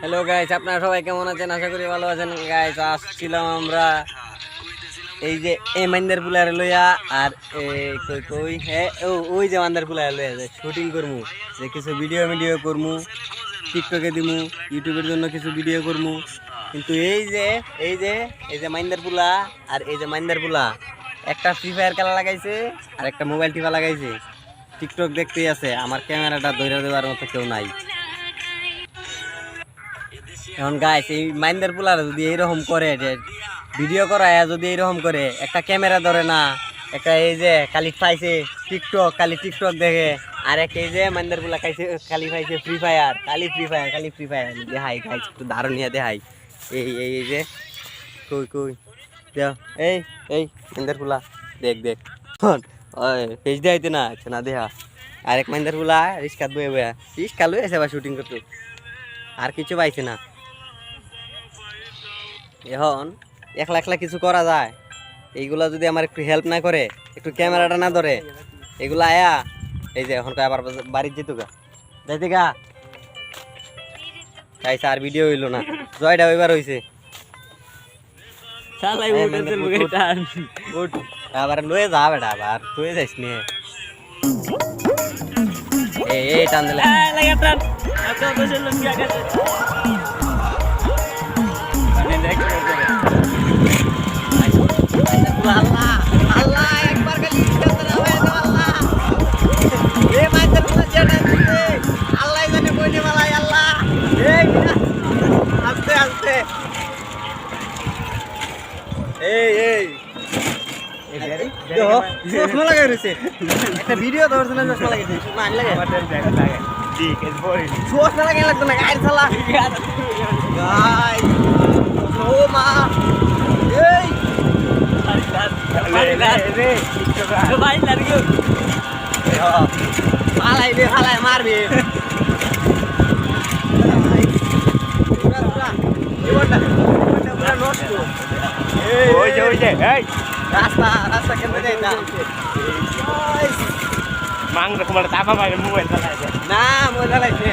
Hello guys, আপনারা সবাই কেমন আছেন? আশা করি ভালো আছেন গাইস। আসছিলাম আমরা এই যে এই মাইন্দার পুলারে লইয়া আর কই কই হ্যাঁ ওই যে মাইন্দার পুলারে লইয়া যে শুটিং করমু, যে কিছু ভিডিও করমু, টিকটকে দিমু, ইউটিউবের জন্য কিছু ভিডিও করমু। কিন্তু এই যে মাইন্দার পুলা আর এই যে মাইন্দার পুলা একটা ফ্রি ফায়ার খেলা লাগাইছে আর একটা মোবাইল টিপা লাগাইছে, টিকটক দেখতেই আছে। আমার ক্যামেরাটা ধরে দেওয়ার মতো কেউ নাই। এখন গাইস এই মাইন্দার পুলারা যদি এইরকম করে, যে ভিডিও করায় যদি এইরকম করে, একটা ক্যামেরা ধরে না, একটা এই যে খালি পাইছে টিকটক দেখে, আর এক এই যে মাইন্দার পুলা খাইছে খালি পাইছে ফ্রি ফায়ার, খালি ফ্রি ফায়ার দেখাই গাইস, একটু ধারণ নিয়ে দেখাই। এই যে কই কই দেখ, এই মাইন্দার পুলা দেখ ফেস দেখাইতে না না দেখা। আরেক মাইন্দার পুলা রিস্কাত বয়ে বয়া রিস্কা লই আছে, আবার শুটিং করতে আর কিছু পাইছে না। এখন একলা একলা কিছু করা যায়? এইগুলা যদি আমার একটু হেল্প না করে, একটু ক্যামেরাটা না ধরে, এগুলা আয়া এই যে এখন আবার বাড়ির যেত গা যাইতে গা তাইছে, আর ভিডিও হইলো না। জয়টা ওইবার হইছে আবার লয়ে যা বেটা, আবার তুই যাইস নি এই টান দিলে আল্লাহ আল্লাহ একবার খালি আল্লাহ এ মাইন্দার পুলা যেটা দিতে আল্লাহ জানে কইনে মালাই আল্লাহ। এই আস্তে আস্তে এই চশমা লাগাই রয়েছে, একটা ভিডিও ধরছে না, চশমা লাগাইছে চশমা লাগাই লাগতো না গাড়ি চালা ও মা। এই ফালাই মারবে রাস্তা কেন যাই না mang được mà tao phải mua mobil না মোবাইল চালাইছে